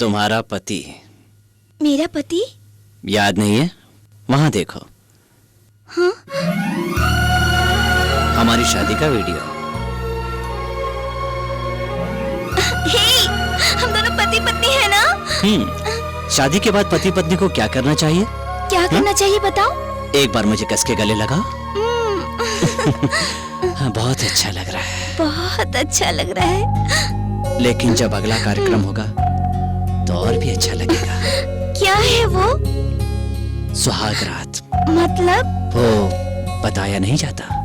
तुम्हारा पति। मेरा पति? याद नहीं है? वहां देखो। हाँ? हमारी शादी का वीडियो। हे, हम दोनों पति पत्नी है ना? शादी के बाद पति पत्नी को क्या करना चाहिए? क्या करना चाहिए बताओ? एक बार मुझे कस के गले लगाओ। बहुत अच्छा लग रहा है। बहुत अच्छा लग रहा है। लेकिन जब अगला कार्यक्रम होगा तो और भी अच्छा लगेगा। क्या है वो? सुहाग रात। मतलब? वो बताया नहीं जाता।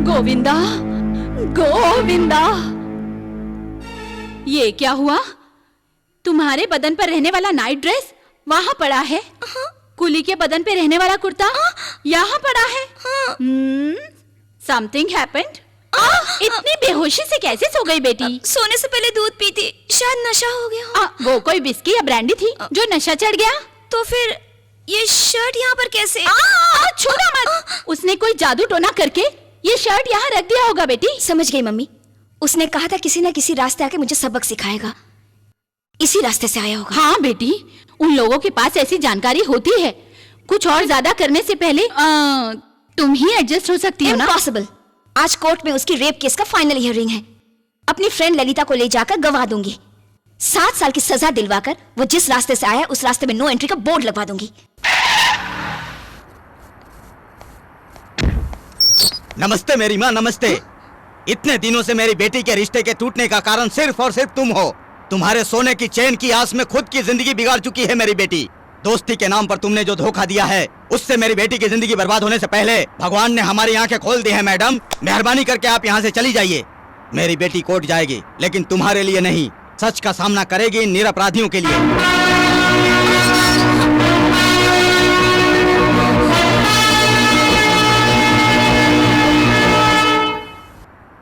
गोविंदा, गोविंदा, ये क्या हुआ? तुम्हारे बदन पर रहने वाला नाइट ड्रेस वहां पड़ा है। कुली के बदन पे रहने वाला कुर्ता यहाँ पड़ा है। Something happened. इतनी बेहोशी से कैसे सो गई बेटी? सोने से पहले दूध पी थी, शायद नशा हो गया। वो कोई बिस्की या ब्रांडी थी जो नशा चढ़ गया? तो फिर ये शर्ट यहाँ पर कैसे? छूना मत। उसने कोई जादू टोना करके ये शर्ट यहाँ रख दिया होगा बेटी। समझ गई मम्मी। उसने कहा था किसी न किसी रास्ते आके मुझे सबक सिखाएगा। इसी रास्ते से आया होगा। हाँ बेटी, उन लोगों के पास ऐसी जानकारी होती है। कुछ और ज्यादा करने से पहले तुम ही एडजस्ट हो सकती हो ना? इम्पॉसिबल। आज कोर्ट में उसकी रेप केस का फाइनल हियरिंग है। अपनी फ्रेंड ललिता को ले जाकर गवा दूंगी। 7 साल की सजा दिलवाकर वो जिस रास्ते से आया उस रास्ते में नो एंट्री का बोर्ड लगवा दूंगी। नमस्ते मेरी माँ, नमस्ते। इतने दिनों से मेरी बेटी के रिश्ते के टूटने का कारण सिर्फ और सिर्फ तुम हो। तुम्हारे सोने की चैन की आस में खुद की जिंदगी बिगाड़ चुकी है मेरी बेटी। दोस्ती के नाम पर तुमने जो धोखा दिया है उससे मेरी बेटी की जिंदगी बर्बाद होने से पहले भगवान ने हमारी आंखें खोल दी है। मैडम, मेहरबानी करके आप यहाँ से चली जाइए। मेरी बेटी कोर्ट जाएगी लेकिन तुम्हारे लिए नहीं, सच का सामना करेगी इन निरपराधियों के लिए।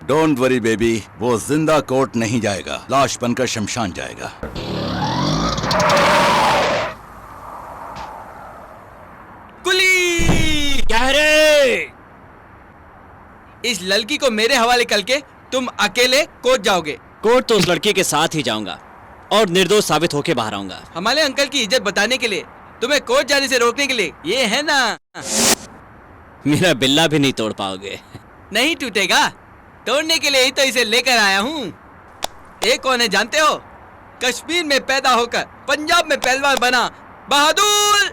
डोंट वरी बेबी, वो जिंदा कोर्ट नहीं जाएगा, लाश बनकर शमशान जाएगा। कुली! क्या रे? इस लड़की को मेरे हवाले करके तुम अकेले कोर्ट जाओगे। कोर्ट तो उस लड़के के साथ ही जाऊंगा और निर्दोष साबित होके बाहर आऊंगा। हमारे अंकल की इज्जत बताने के लिए, तुम्हें कोर्ट जाने से रोकने के लिए, ये है ना? मेरा बिल्ला भी नहीं तोड़ पाओगे। नहीं टूटेगा, तोड़ने के लिए ही तो इसे लेकर आया हूँ। ये कौन है जानते हो? कश्मीर में पैदा होकर पंजाब में पहलवान बना बहादुर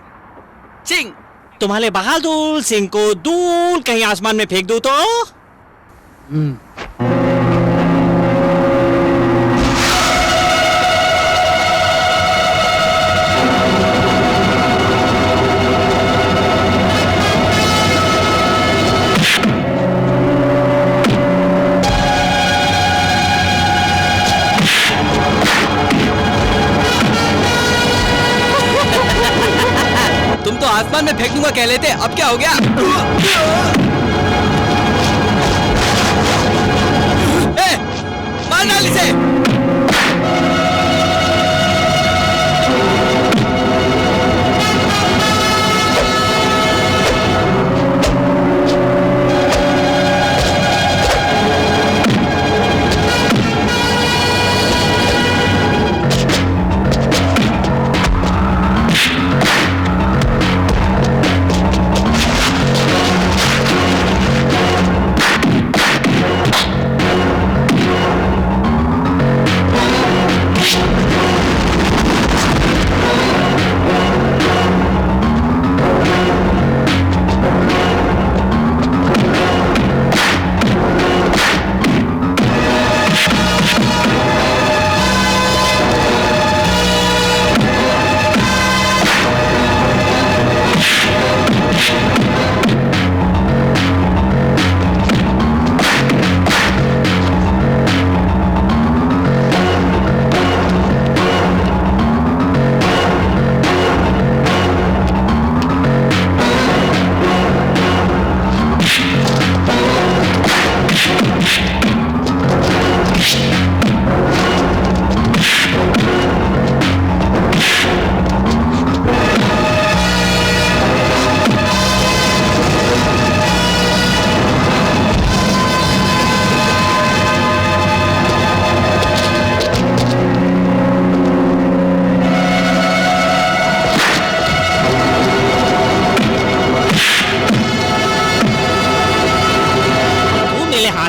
सिंह। तुम्हारे बहादुर सिंह को दूर कहीं आसमान में फेंक दूं तो? कह लेते, अब क्या हो गया? ए, मार डाल इसे।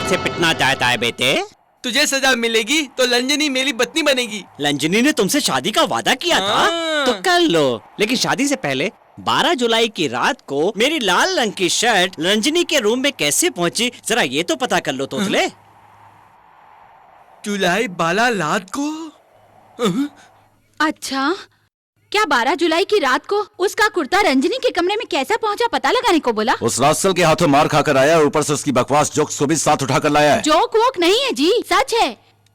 से पिटना चाहता है बेटे? तुझे सजा मिलेगी तो लंजनी मेरी पत्नी बनेगी। लंजनी ने तुमसे शादी का वादा किया था तो कर लो, लेकिन शादी से पहले 12 जुलाई की रात को मेरी लाल रंग की शर्ट रंजनी के रूम में कैसे पहुंची, जरा ये तो पता कर लो तोतले। जुलाई 12 रात को? अच्छा, क्या 12 जुलाई की रात को उसका कुर्ता रंजनी के कमरे में कैसा पहुंचा पता लगाने को बोला? उस रास्कल के हाथों मार खाकर आया और ऊपर से उसकी बकवास जोक्स को भी साथ उठाकर लाया है। जोक वोक नहीं है जी, सच है।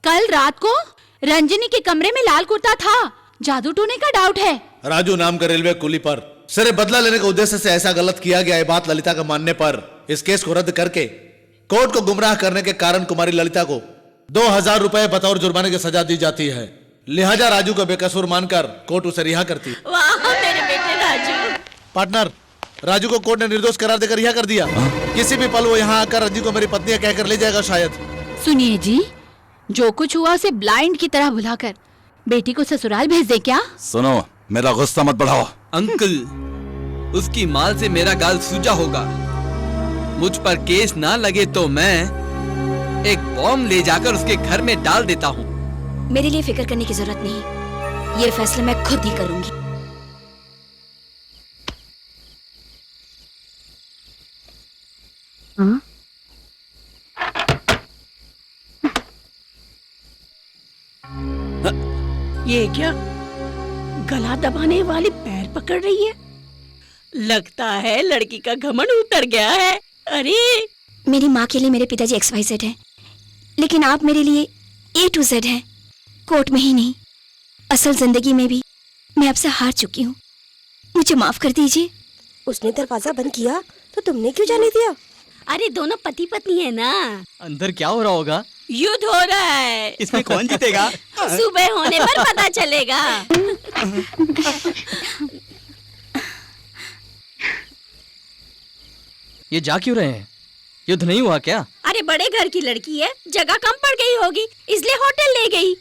कल रात को रंजनी के कमरे में लाल कुर्ता था। जादू टोने का डाउट है। राजू नाम का रेलवे कुली पर सिर्फ बदला लेने के उद्देश्य से ऐसा गलत किया गया है। बात ललिता का मानने पर इस केस को रद्द करके कोर्ट को गुमराह करने के कारण कुमारी ललिता को 2000 रुपए बतौर जुर्माने की सजा दी जाती है। लिहाजा राजू को बेकसूर मानकर कोर्ट उसे रिहा करती है। वाह मेरे बेटे राजू। पार्टनर, राजू को कोर्ट ने निर्दोष करार देकर रिहा कर दिया। किसी भी पल वो यहाँ आकर रंजी को मेरी पत्नी कहकर ले जाएगा शायद। सुनिए जी, जो कुछ हुआ उसे ब्लाइंड की तरह भुलाकर बेटी को ससुराल भेज दे क्या? सुनो, मेरा गुस्सा मत बढ़ाओ। अंकल, उसकी माल से मेरा गाल सूजा होगा। मुझ पर केस ना लगे तो मैं एक बॉम्ब ले जाकर उसके घर में डाल देता हूँ। मेरे लिए फिक्र करने की जरूरत नहीं, ये फैसला मैं खुद ही करूंगी। ये क्या गला दबाने वाली पैर पकड़ रही है? लगता है लड़की का घमंड उतर गया है। अरे मेरी माँ के लिए मेरे पिताजी XYZ है, लेकिन आप मेरे लिए A to Z है। कोर्ट में ही नहीं, असल जिंदगी में भी मैं आपसे हार चुकी हूँ। मुझे माफ कर दीजिए। उसने दरवाजा बंद किया तो तुमने क्यों जाने दिया? अरे दोनों पति पत्नी है ना। अंदर क्या हो रहा होगा? युद्ध हो रहा है। इसमें कौन जीतेगा? सुबह होने पर पता चलेगा। ये जा क्यों रहे हैं? युद्ध नहीं हुआ क्या? अरे बड़े घर की लड़की है, जगह कम पड़ गई होगी इसलिए होटल ले गई।